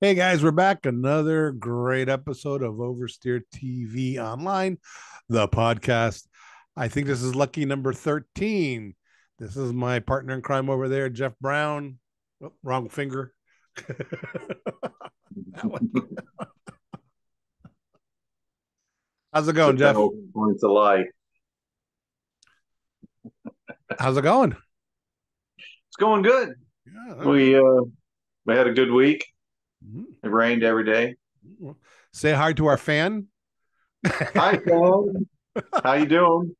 Hey guys, we're back. Another great episode of Oversteer TV Online, the podcast. I think this is lucky number 13. This is my partner in crime over there, Jeff Brown. Oh, wrong finger. That one. How's it going, Jeff? Points of light. How's it going? It's going good. Yeah, all right. We had a good week. Mhm. It rained every day. Say hi to our fan. Hi, Tom. How you doing?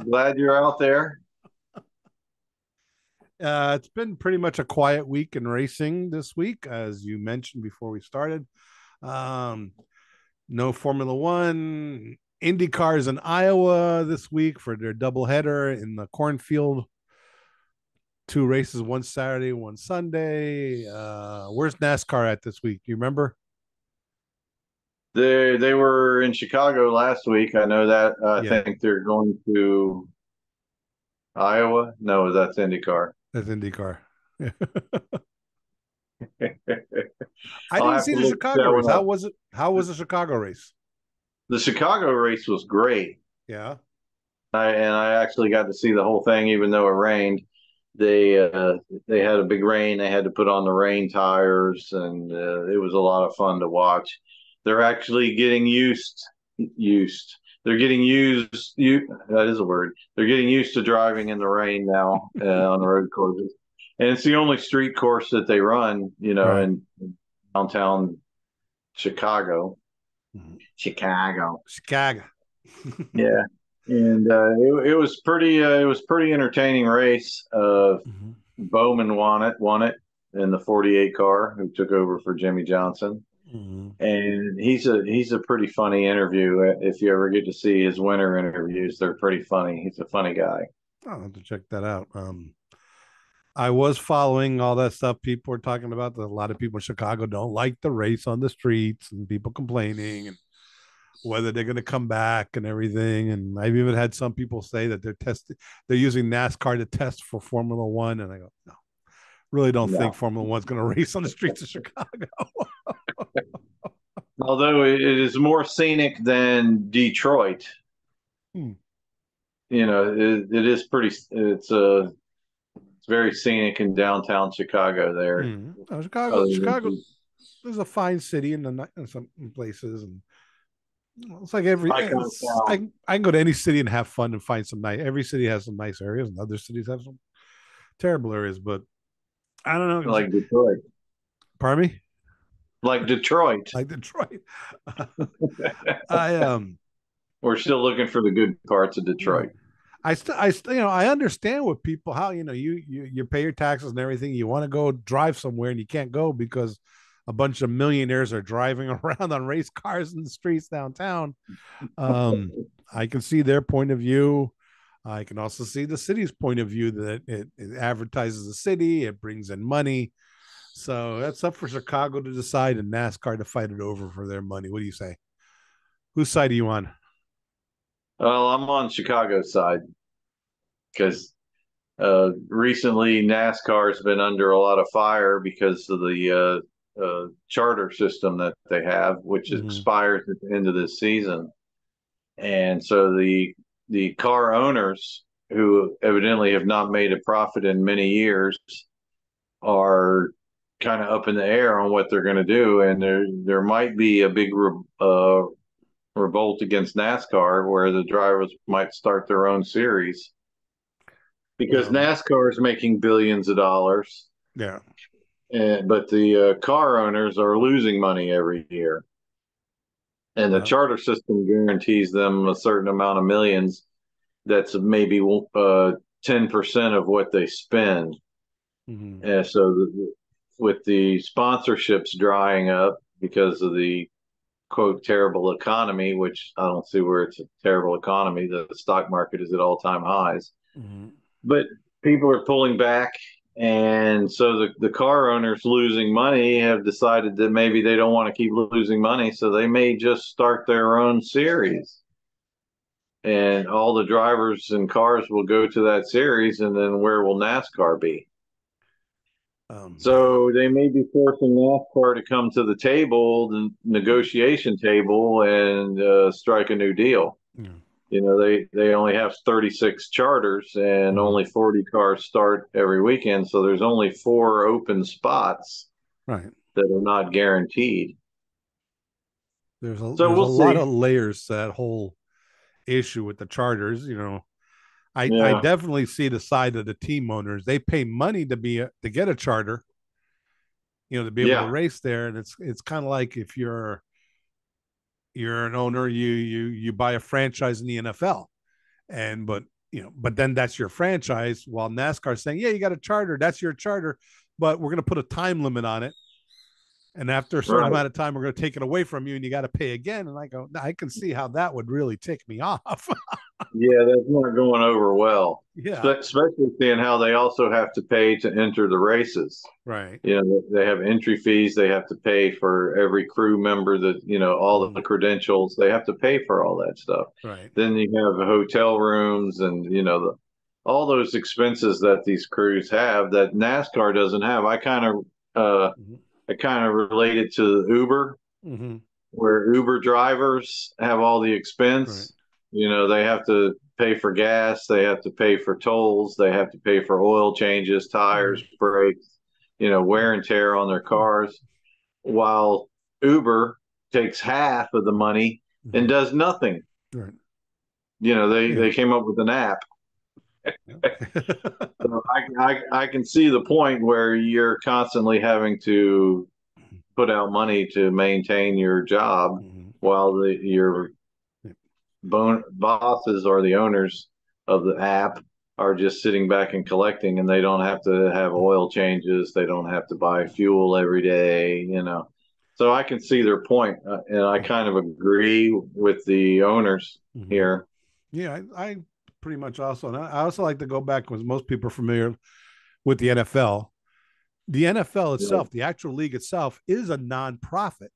Glad you're out there. It's been pretty much a quiet week in racing this week, as you mentioned before we started. Um, no Formula One. Indycar is in Iowa this week for their doubleheader in the cornfield. Two races, one Saturday, one Sunday. Where's NASCAR at this week? You remember? They were in Chicago last week. I know that. I Yeah, think they're going to Iowa. No, that's IndyCar. that's IndyCar. I I'll didn't have see to the look Chicago that race. one How up. was it? How was the Chicago race? The Chicago race was great. Yeah. I actually got to see the whole thing, even though it rained. They had a big rain. They had to put on the rain tires, and it was a lot of fun to watch. They're actually getting used. They're getting used. That is a word. They're getting used to driving in the rain now on the road courses, and it's the only street course that they run. Right. In downtown Chicago. Mhm. Chicago. Chicago. Yeah, and it was pretty entertaining race. Mhm. Bowman won it in the 48 car, who took over for Jimmy Johnson, Mhm. and he's a pretty funny interview. If you ever get to see his winter interviews, they're pretty funny. He's a funny guy. I'll have to check that out. I was following all that stuff. People were talking about that a lot of people in Chicago don't like the race on the streets and people complaining and whether they're going to come back and everything. And I've even had some people say that they're using NASCAR to test for Formula One. And I go, no, really don't think No, Formula One's going to race on the streets of Chicago. although it is more scenic than Detroit. Hmm. It is pretty. It's very scenic in downtown Chicago there. Hmm. Other than Chicago is a fine city in some places, and it's like every icon town I can go to any city and have fun and find some nice. Every city has some nice areas, and other cities have some terrible areas. But I don't know. like Detroit. Pardon me, Like Detroit. like Detroit. I We're still looking for the good parts of Detroit. I understand what people how you pay your taxes and everything. You want to go drive somewhere and you can't go because a bunch of millionaires are driving around on race cars in the streets downtown. Um, I can see their point of view. I can also see the city's point of view that it advertises the city, it brings in money. So that's up for Chicago to decide and NASCAR to fight it over for their money. What do you say? Whose side are you on? Well, I'm on Chicago's side because recently NASCAR has been under a lot of fire because of the charter system that they have, which Mm-hmm. expires at the end of this season. And so the car owners, who evidently have not made a profit in many years, are kind of up in the air on what they're going to do, and there might be a big revolt against NASCAR where the drivers might start their own series because Well, NASCAR is making billions of dollars, yeah. but the car owners are losing money every year, and the Well, charter system guarantees them a certain amount of millions. That's maybe 10% of what they spend. mm-hmm. And so with the sponsorships drying up because of the quote terrible economy, which I don't see where it's a terrible economy. The stock market is at all time highs, Mm-hmm. but people are pulling back. And so the car owners losing money have decided that maybe they don't want to keep losing money. So they may just start their own series. And all the drivers and cars will go to that series. And then where will NASCAR be? Um, So they may be forcing NASCAR to come to the table, the negotiation table, and strike a new deal. yeah. They only have 36 charters and Mhm. only 40 cars start every weekend. So there's only four open spots Right. that are not guaranteed. So There's a we'll lot see. of layers to that whole issue with the charters. I Yeah. definitely see the side of the team owners. They pay money to get a charter, to be able to Yeah. race there, and it's kind of like if you're an owner, you buy a franchise in the NFL, and but then that's your franchise. While NASCAR saying, yeah, you got a charter, that's your charter, but we're going to put a time limit on it, and after a certain Right. amount of time, we're going to take it away from you, and you got to pay again. And I go, I can see how that would really tick me off. Yeah, that's not going over well, Yeah, especially seeing how they also have to pay to enter the races. right. They have entry fees. They have to pay for every crew member that, all Mm-hmm. the credentials. They have to pay for all that stuff. Right. Then you have hotel rooms and, all those expenses that these crews have that NASCAR doesn't have. Mm-hmm. I kind of relate it to Uber, Mm-hmm. where Uber drivers have all the Right. expense. They have to pay for gas, they have to pay for tolls, they have to pay for oil changes, Mm-hmm. tires, brakes, wear and tear on their cars, while Uber takes half of the money and Mm-hmm. does nothing. Right. Yeah. They came up with an app. Yeah. So I can see the point where you're constantly having to put out money to maintain your job Mm-hmm. while your bosses or the owners of the app are just sitting back and collecting, and they don't have to have oil changes. They don't have to buy fuel every day. So I can see their point, and I kind of agree with the owners Mm-hmm. here. Yeah, I pretty much also, and I also like to go back because most people are familiar with the NFL. The NFL itself, the actual league itself, is a nonprofit.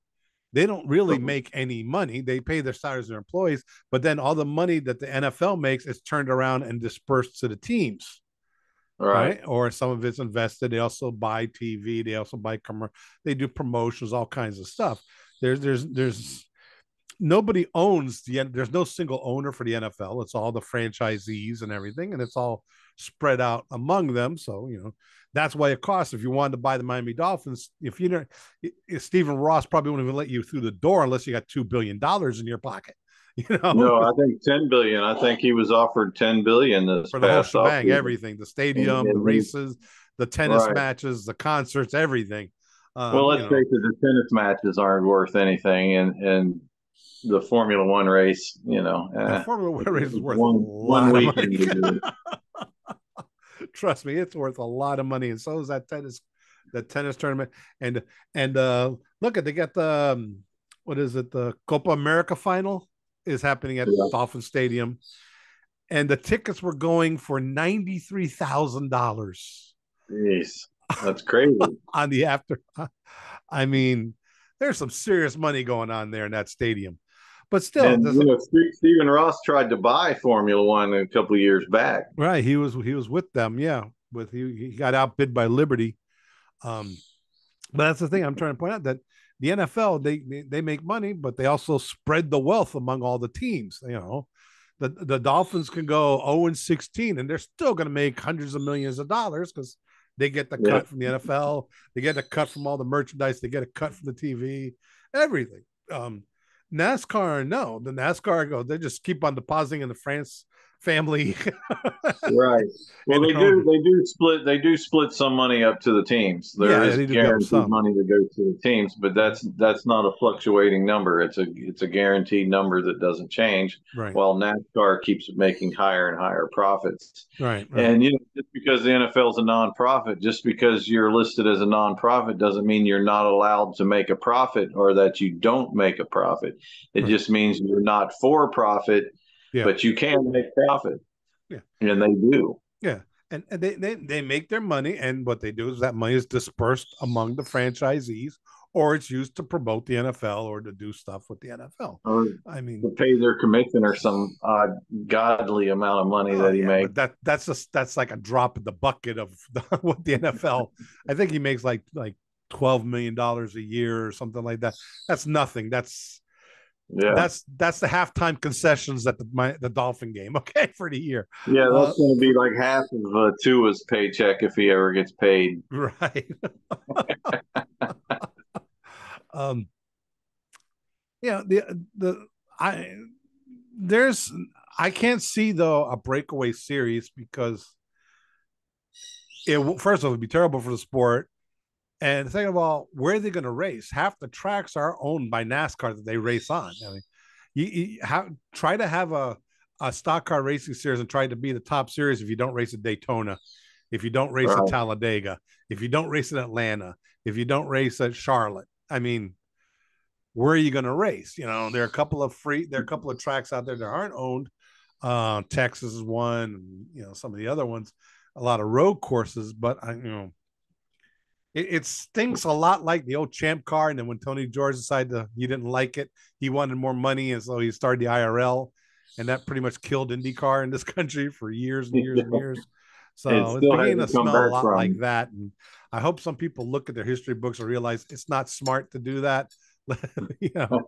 They don't really make any money. They pay their salaries to their employees, but then all the money that the NFL makes is turned around and dispersed to the teams, Right. right? Or some of it's invested. They also buy TV. They also buy They do promotions, all kinds of stuff. There's nobody owns there's no single owner for the NFL. It's all the franchisees and everything, and it's all spread out among them. So that's why it costs. If you wanted to buy the Miami Dolphins, if you don't, Stephen Ross probably won't even let you through the door unless you got $2 billion in your pocket. You know, No, I think 10 billion. I think he was offered 10 billion this for the whole past shebang, offseason. everything, the And, stadium, the and he, races, the tennis right. matches, the concerts, everything. Well, You let's know, face it, the tennis matches aren't worth anything, and the Formula One race, the Formula One race is worth a one lot of money. weekend to do it. Trust me, it's worth a lot of money, and so is that tennis tournament. And look at they got the what is it? The Copa America final is happening at Yeah. Dolphin Stadium, and the tickets were going for $93,000 Jeez, that's crazy. on the after. I mean, there's some serious money going on there in that stadium, but still, And there's Stephen Ross tried to buy Formula One a couple of years back. right. He was with them, yeah. With he got outbid by Liberty. Um, But that's the thing I'm trying to point out that the NFL they make money, but they also spread the wealth among all the teams. The Dolphins can go 0-16, and they're still going to make hundreds of millions of dollars because they get the Yeah. cut from the NFL, they get a cut from all the merchandise, they get a cut from the TV, everything. NASCAR, no, the NASCAR go they just keep on depositing in the France family Right. Well, in they their do. own. They do split some money up to the teams. There Yeah, is they do give up guaranteed some. money that goes to the teams, but that's not a fluctuating number. It's a guaranteed number that doesn't change. Right, While NASCAR keeps making higher and higher profits. right. And just because the NFL is a nonprofit, just because you're listed as a nonprofit, doesn't mean you're not allowed to make a profit or that you don't make a profit. It Right. just means you're not for profit, Yeah, but you can make profit, yeah. and they do. Yeah. And they make their money, and what they do is that money is dispersed among the franchisees or it's used to promote the NFL or to do stuff with the NFL. or I mean, to pay their commissioner some godly amount of money oh that he yeah, makes. but that's like a drop in the bucket of what the NFL. I think he makes like $12 million a year or something like that. That's nothing. Yeah, That's the halftime concessions at the Dolphin game. Okay, for the year. yeah, Uh, that's going to be like half of Tua's paycheck if he ever gets paid. right. um, yeah. I there's I can't see though a breakaway series because first of all, it would be terrible for the sport. And second of all, where are they going to race? Half the tracks are owned by NASCAR that they race on. I mean, try to have a stock car racing series and try to be the top series if you don't race at Daytona, if you don't race at Right. Talladega, if you don't race in Atlanta, if you don't race at Charlotte. I mean, where are you going to race? There are a couple of tracks out there that aren't owned. Texas is one, some of the other ones, a lot of road courses, but it stinks a lot like the old Champ Car. And then when Tony George decided he didn't like it, he wanted more money, and so he started the IRL, and that pretty much killed IndyCar in this country for years and years and years. It So it's still beginning to hasn't come smell a back lot like from. that, and I hope some people look at their history books and realize it's not smart to do that. you know.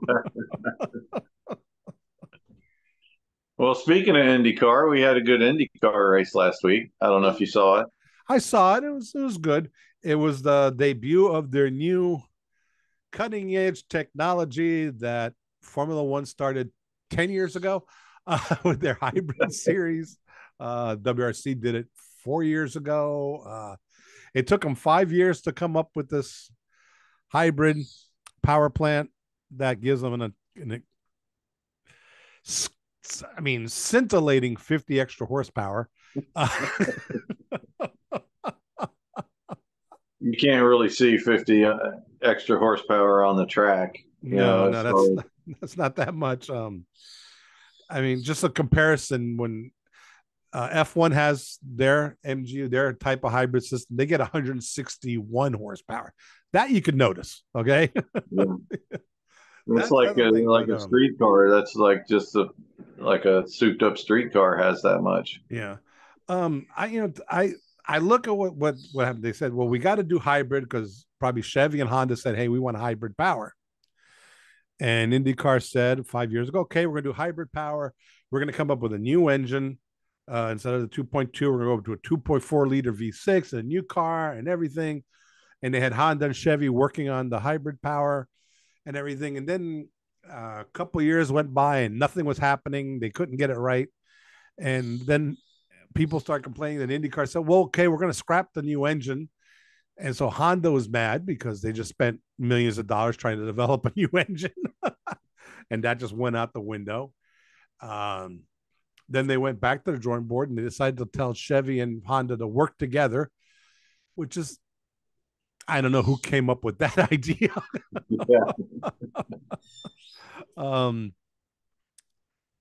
Well, speaking of IndyCar, we had a good IndyCar race last week. I don't know if you saw it. I saw it. It was good. It was the debut of their new cutting edge technology that Formula One started 10 years ago with their hybrid series. WRC did it 4 years ago. It took them 5 years to come up with this hybrid power plant that gives them scintillating 50 extra horsepower. You can't really see 50 extra horsepower on the track. No, no, that's So not, that's not that much. Just a comparison when F1 has their MG, their type of hybrid system, they get 161 horsepower. That you could notice, okay? yeah. It's That's like the thing, like but a street car. That's like just like a souped up street car has that much. yeah. I look at what happened. They said, well, we got to do hybrid because probably Chevy and Honda said, hey, we want hybrid power. And IndyCar said 5 years ago, okay, we're going to do hybrid power. We're going to come up with a new engine. Instead of the 2.2, we're going to go to a 2.4 liter V6, a new car and everything. And they had Honda and Chevy working on the hybrid power and everything. And then a couple of years went by and nothing was happening. They couldn't get it right. And then people started complaining that IndyCar said, well, okay, we're going to scrap the new engine. And so Honda was mad because they just spent millions of dollars trying to develop a new engine. And that just went out the window. Um, then they went back to the drawing board and they decided to tell Chevy and Honda to work together, which is, I don't know who came up with that idea. Yeah, um,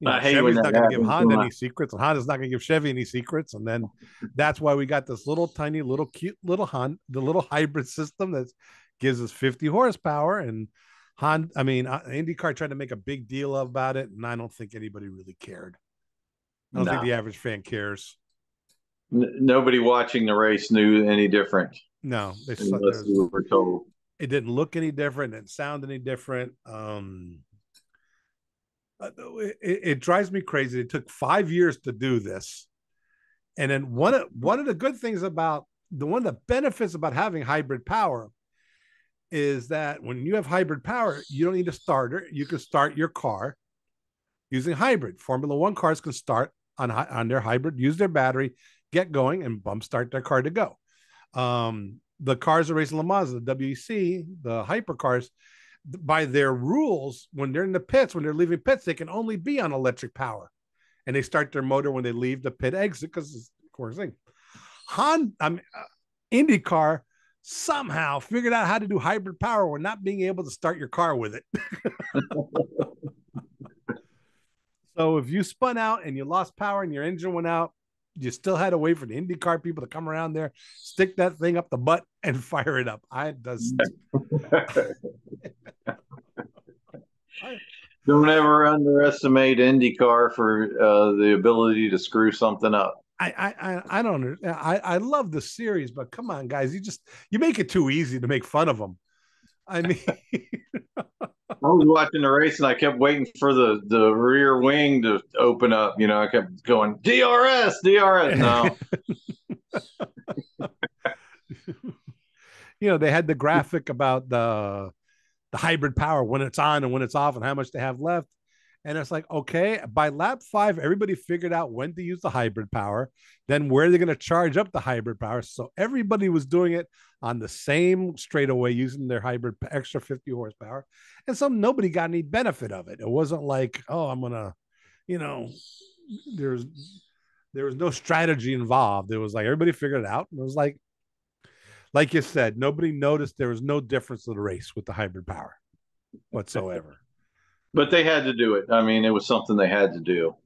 I hate when Chevy's that not going to give happens. Honda any secrets, and Honda's not going to give Chevy any secrets. And then that's why we got this little tiny, little cute little the little hybrid system that gives us 50 horsepower. And IndyCar tried to make a big deal about it, and I don't think anybody really cared. I don't think No, the average fan cares. nobody watching the race knew any different No, unless you were told. it didn't look any different, it didn't sound any different. It drives me crazy. It took 5 years to do this, and then one of the good things about one of the benefits about having hybrid power is that when you have hybrid power, you don't need a starter. You can start your car using hybrid. Formula One cars can start on their hybrid, use their battery, get going, and bump start their car to go. The cars that race Le Mans, the WEC, the hypercars, by their rules, when they're in the pits, when they're leaving pits, they can only be on electric power, and they start their motor when they leave the pit exit because it's of course thing. IndyCar somehow figured out how to do hybrid power while not being able to start your car with it. So if you spun out and you lost power and your engine went out, you still had to wait for the IndyCar people to come around there, stick that thing up the butt, and fire it up. I just, I, Don't ever underestimate IndyCar for the ability to screw something up. I don't. I love the series, but come on, guys, you make it too easy to make fun of them. I mean, I was watching the race and I kept waiting for the rear wing to open up. You know, I kept going DRS, DRS. No, they had the graphic about the hybrid power when it's on and when it's off and how much they have left. And it's like, okay, by lap 5, everybody figured out when to use the hybrid power, then where they're going to charge up the hybrid power. So everybody was doing it on the same straightaway using their hybrid extra 50 horsepower. And so nobody got any benefit of it. It wasn't like, oh, I'm going to, you know, there's there was no strategy involved. It was like everybody figured it out. And it was like you said, nobody noticed there was no difference in the race with the hybrid power whatsoever. but they had to do it. I mean, it was something they had to do.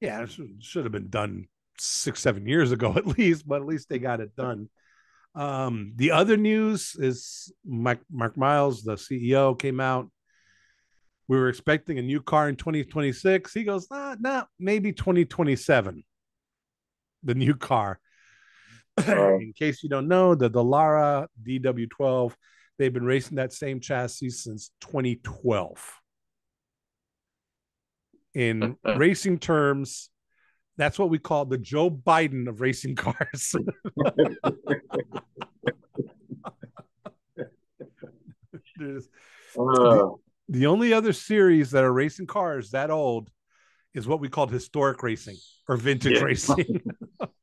Yeah, it should have been done 6-7 years ago at least, but at least they got it done. The other news is Mark Miles, the CEO, came out. We were expecting a new car in 2026. He goes, nah, maybe 2027. The new car. In case you don't know, the Dallara DW12, they've been racing that same chassis since 2012. In racing terms, that's what we call the Joe Biden of racing cars. The only other series that are racing cars that old is what we called historic racing or vintage racing.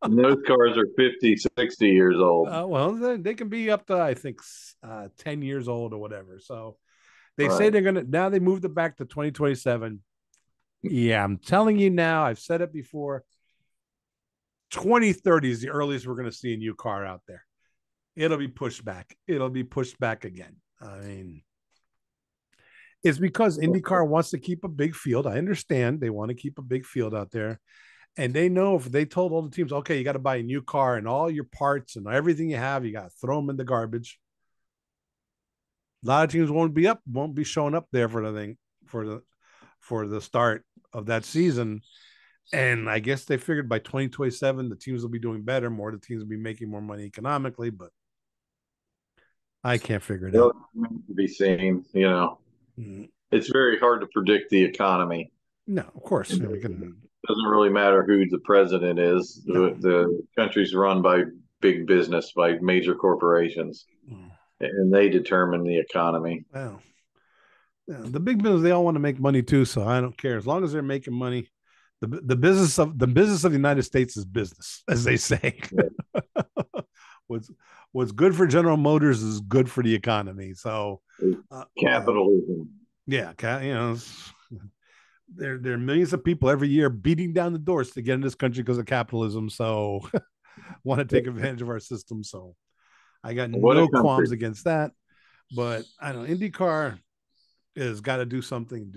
And those cars are 50, 60 years old. Well, they can be up to, I think, 10 years old or whatever. So they say they're going to, now they moved it back to 2027. Yeah, I'm telling you now, I've said it before. 2030 is the earliest we're going to see a new car out there. It'll be pushed back. It'll be pushed back again. I mean, it's because IndyCar wants to keep a big field. I understand they want to keep a big field out there. And they know if they told all the teams, okay, you got to buy a new car and all your parts and everything you have, you got to throw them in the garbage. A lot of teams won't be showing up there for the thing, for the start of that season. And I guess they figured by 2027, the teams will be doing better. More of the teams will be making more money economically, but I can't figure it out. To be seen, It's very hard to predict the economy. No, of course. It doesn't really matter who the president is. No. The country's run by big business, by major corporations, and they determine the economy. Well, yeah, the big business, they all want to make money too, so I don't care. As long as they're making money, the business of the United States is business, as they say. Yeah. What's good for General Motors is good for the economy. So capitalism. Yeah, there are millions of people every year beating down the doors to get in this country because of capitalism. So want to take advantage of our system. So I got no qualms against that. But I don't know, IndyCar has got to do something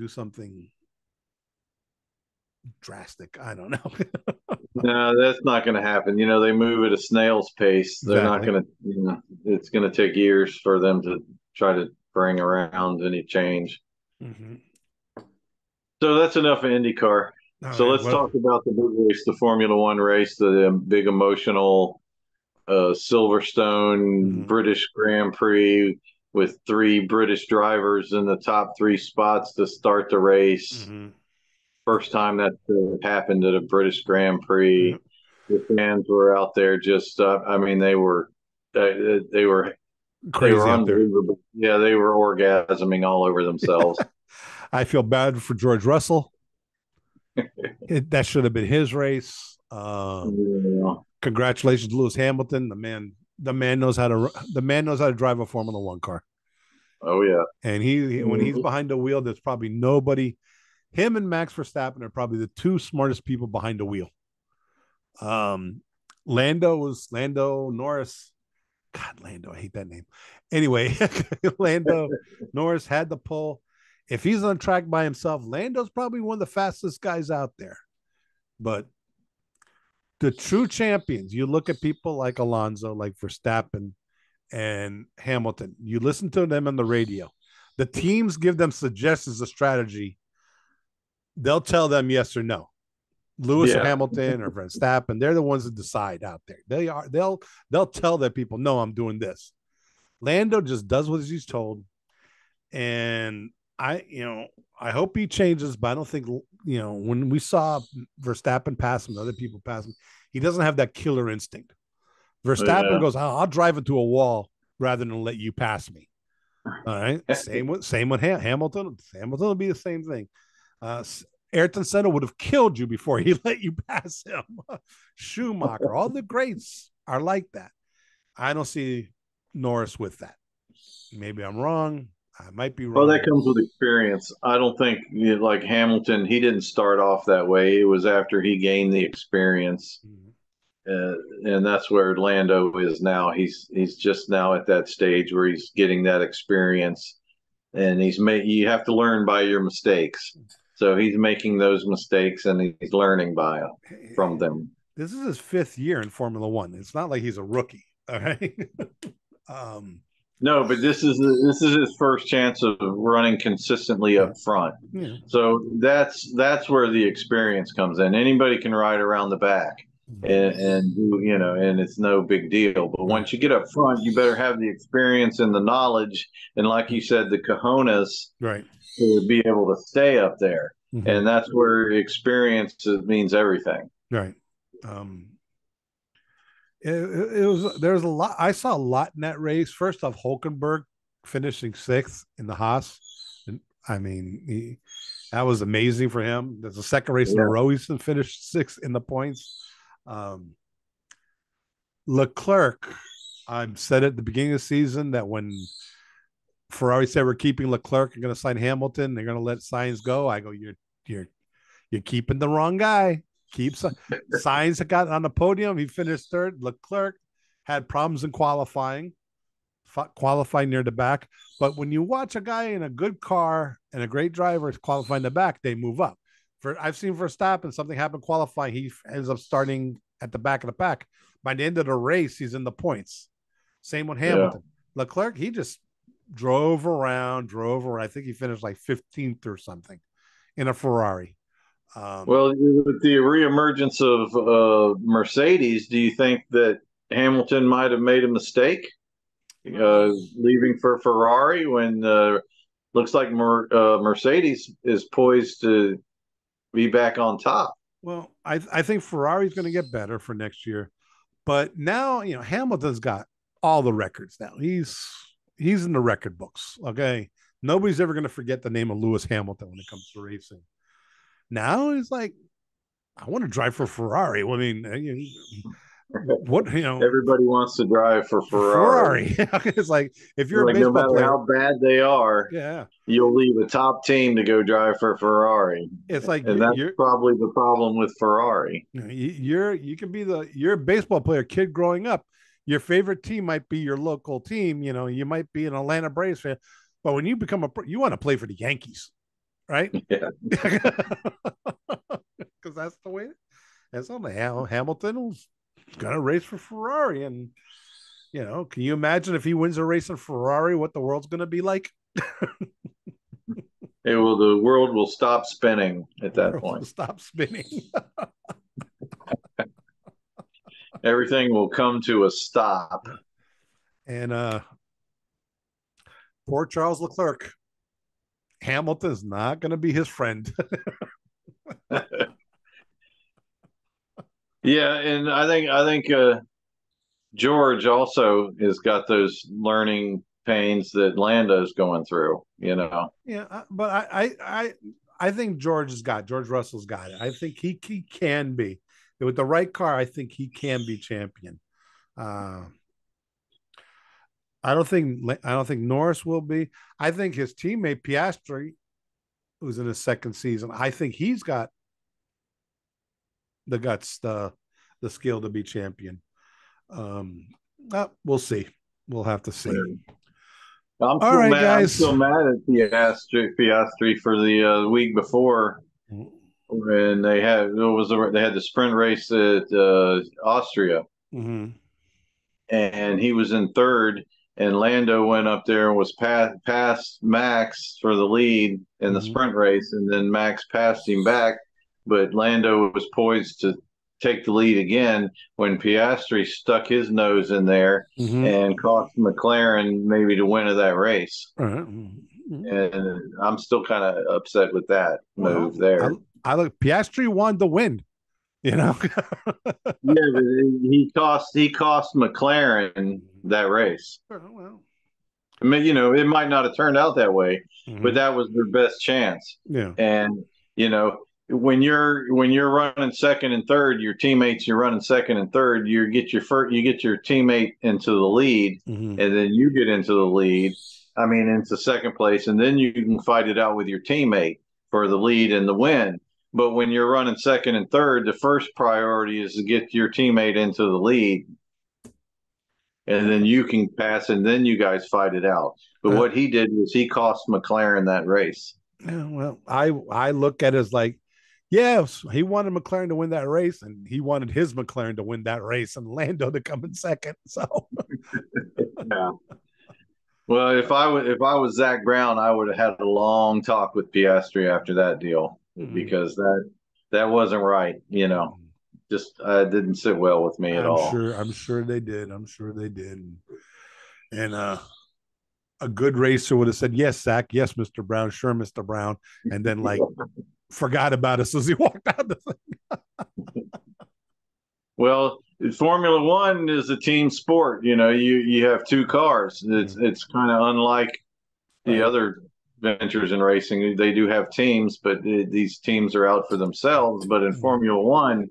drastic. I don't know. No, that's not going to happen. They move at a snail's pace. They're not going to, it's going to take years for them to try to bring around any change. Mm-hmm. So that's enough of IndyCar. So let's talk about the big race, the Formula One race, the big emotional Silverstone British Grand Prix with 3 British drivers in the top 3 spots to start the race. Mm-hmm. First time that happened at a British Grand Prix. Mm-hmm. The fans were out there just, they were crazy. They were unbelievable. Yeah, they were orgasming all over themselves. I feel bad for George Russell. That should have been his race. Congratulations to Lewis Hamilton. The man knows how to drive a Formula One car. Oh yeah. And when he's behind the wheel, there's probably nobody. Him and Max Verstappen are probably the 2 smartest people behind the wheel. Lando Norris. God, Lando, I hate that name. Anyway, Lando Norris had the pole. If he's on track by himself, Lando's probably one of the fastest guys out there. But the true champions, you look at people like Alonso, like Verstappen and Hamilton. You listen to them on the radio. The teams give them suggestions of strategy. They'll tell them yes or no. Lewis or Yeah. Hamilton or Verstappen, they're the ones that decide out there. They'll tell their people, no, I'm doing this. Lando just does what he's told. And I hope he changes, but I don't think, when we saw Verstappen pass him, other people pass him, he doesn't have that killer instinct. Verstappen Yeah. goes, I'll drive into a wall rather than let you pass me. All right. Same with Hamilton. Hamilton will be the same thing. Ayrton Senna would have killed you before he let you pass him. Schumacher, all the greats are like that. I don't see Norris with that. Maybe I'm wrong. I might be Well, wrong. that comes with experience. I don't think like Hamilton, he didn't start off that way. It was after he gained the experience. Mhm. And that's where Lando is now. He's just now at that stage where he's getting that experience, and you have to learn by your mistakes. So he's making those mistakes and he's learning from them. This is his 5th year in Formula One. It's not like he's a rookie. All right. um, No, but this is his first chance of running consistently yeah, up front. yeah. So that's where the experience comes in. Anybody can ride around the back, and it's no big deal. But Right. once you get up front, you better have the experience and the knowledge, and like you said, the cojones Right. to be able to stay up there. Mm-hmm. And that's where experience means everything. Right. It was there's a lot. I saw a lot in that race. First off, Hulkenberg finishing 6th in the Haas, and I mean, that was amazing for him. There's a second race in a row he's finished 6th in the points. Leclerc, I said at the beginning of the season that when Ferrari said we're keeping Leclerc, you're going to sign Hamilton, they're going to let Sainz go. I go, you're keeping the wrong guy. Sainz got on the podium. He finished 3rd. Leclerc had problems in qualifying near the back. But when you watch a guy in a good car and a great driver qualifying the back, they move up. I've seen Verstappen, something happened qualifying. He ends up starting at the back of the pack. By the end of the race, he's in the points. Same with Hamilton. Yeah. Leclerc, he just drove around. I think he finished like 15th or something in a Ferrari. Well, with the reemergence of Mercedes, do you think that Hamilton might have made a mistake leaving for Ferrari when looks like Mercedes is poised to be back on top? Well, I think Ferrari's going to get better for next year, but now Hamilton's got all the records now. He's in the record books. Okay, nobody's ever going to forget the name of Lewis Hamilton when it comes to racing. Now he's like, I want to drive for Ferrari. I mean, everybody wants to drive for Ferrari. It's like if you're a no baseball matter player, how bad they are, yeah, you'll leave a top team to go drive for Ferrari. It's like, and that's probably the problem with Ferrari. You can be you're a baseball player, kid growing up. Your favorite team might be your local team. You might be an Atlanta Braves fan, but when you become you want to play for the Yankees. Right? Yeah. Because that's the way that's on the Hamilton was gonna race for Ferrari. And can you imagine if he wins a race in Ferrari, what the world's gonna be like? The world will stop spinning at that point. Stop spinning. Everything will come to a stop. And poor Charles Leclerc. Hamilton's not going to be his friend. Yeah, and I think George also has got those learning pains that Lando's going through. Yeah, but I think George Russell's got it. I think he can be with the right car. I think he can be champion. I don't think Norris will be. I think his teammate Piastri, who's in his 2nd season, I think he's got the guts, the skill to be champion. We'll see. We'll have to see. I'm still mad at Piastri for the week before when they had the sprint race at Austria, Mm-hmm. and he was in third, and Lando went up there and was past Max for the lead in the Mm-hmm. sprint race, and then Max passed him back, but Lando was poised to take the lead again when Piastri stuck his nose in there Mm-hmm. and cost McLaren maybe the win of that race. All right. Mm-hmm. And I'm still kind of upset with that move Well, there. I look. Piastri won the win. You know. Yeah, but he cost McLaren that race. Well. I mean, it might not have turned out that way, but Mm-hmm. that was their best chance. Yeah. And when you're running second and third, your teammates you're running second and third, you get your teammate into the lead, Mm-hmm. and then you get into the lead. I mean, into second place, and then you can fight it out with your teammate for the lead and the win. But when you're running second and third, the first priority is to get your teammate into the lead, and then you can pass, and then you guys fight it out. But Uh, what he did was he cost McLaren that race. yeah, well, I look at it as like, yes, he wanted McLaren to win that race, and he wanted his McLaren to win that race, and Lando to come in second. So, Yeah. Well, if I was Zach Brown, I would have had a long talk with Piastri after that deal mm-hmm. because that wasn't right. Just didn't sit well with me at all. I'm sure they did. I'm sure they did. And a good racer would have said, "Yes, Zach. Yes, Mr. Brown. Sure, Mr. Brown," and then like forgot about us as he walked out the thing. Well, Formula One is a team sport. You have two cars. It's Mm-hmm. it's kind of unlike the Right. other ventures in racing. They do have teams, but these teams are out for themselves. But in Mm-hmm. Formula One,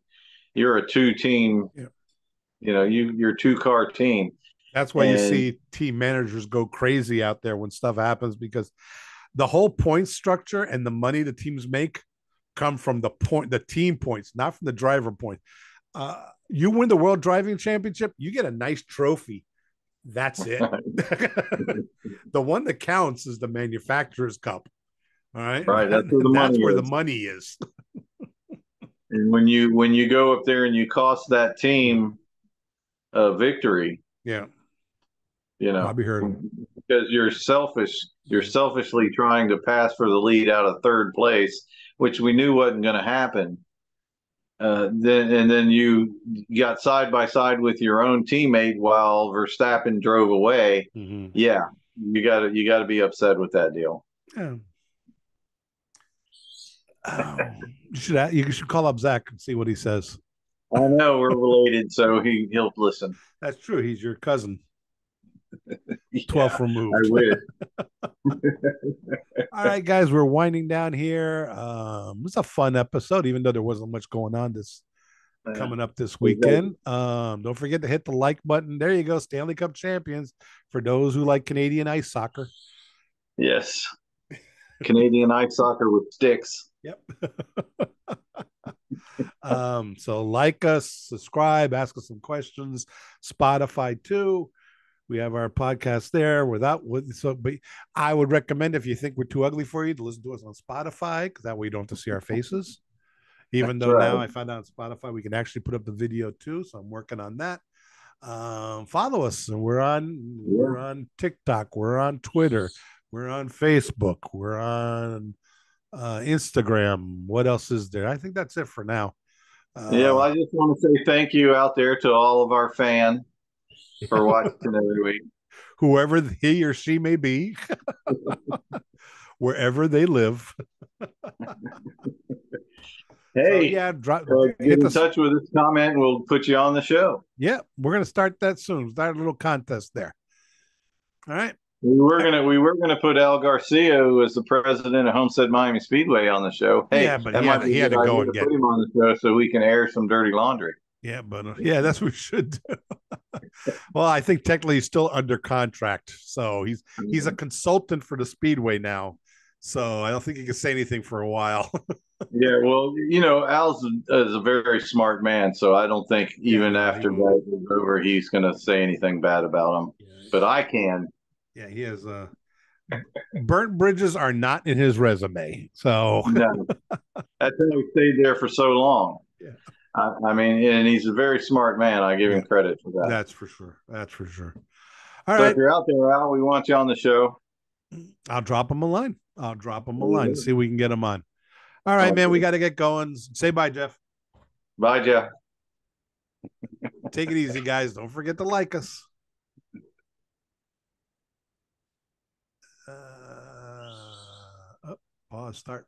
you're a two team. Yeah. You're a two car team, That's why you and see team managers go crazy out there when stuff happens because the whole point structure and the money the teams make come from the team points, not from the driver point. You win the world driving championship, you get a nice trophy. That's it. The one that counts is the manufacturer's cup. All right, right, that's where the that's money where the is. money is. And when you go up there and you cost that team a victory, Yeah, you know, Bobby heard him. because you're selfish. You're selfishly trying to pass for the lead out of third place, which we knew wasn't going to happen. Then you got side by side with your own teammate while Verstappen drove away. Mm-hmm. Yeah, you got to be upset with that deal. Yeah. Oh, you should call up Zach and see what he says. I know we're related, so he'll listen. That's true. He's your cousin, Yeah, 12th I removed. wish. All right, guys, we're winding down here. It's a fun episode, even though there wasn't much going on this Yeah, coming up this exactly. weekend. Don't forget to hit the like button. There you go, Stanley Cup champions for those who like Canadian ice soccer. Yes, Canadian ice soccer with sticks. Yep. So like us, subscribe, ask us some questions. Spotify too. We have our podcast there but I would recommend if you think we're too ugly for you to listen to us on Spotify because that way you don't have to see our faces. Even That's though now right. I found out on Spotify we can actually put up the video too, so I'm working on that. Follow us, and Yeah. we're on TikTok, we're on Twitter, we're on Facebook, we're on Instagram. What else is there? I think that's it for now. Yeah, well, Uh, I just want to say thank you out there to all of our fans for watching every week. Whoever he or she may be, wherever they live. So Hey, yeah, get hit in us. touch with us, comment, we'll put you on the show. Yeah, we're gonna start that soon. Start a little contest there. All right. We were gonna put Al Garcia, who is the president of Homestead Miami Speedway, on the show. Hey, Yeah, but that might be he a had good to go idea and to get. put him on the show so we can air some dirty laundry. Yeah, but yeah, that's what we should do. Well, I think technically he's still under contract, so he's a consultant for the Speedway now. So I don't think he can say anything for a while. Yeah, well, Al's is a very smart man, so I don't think Yeah, even no, he after won't. that is over, he's going to say anything bad about him. Yeah, But I can. yeah, he has burnt bridges are not in his resume. So No, that's how he stayed there for so long. yeah, I mean, and he's a very smart man. I give yeah, him credit for that. that's for sure. That's for sure. All So if right. you're out there, Al, we want you on the show. I'll drop him a line. I'll drop him a line. Mhm. See if we can get him on. All right, man. We Okay. got to get going. Say bye, Jeff. Bye, Jeff. Take it easy, guys. Don't forget to like us. Oh, pause, start.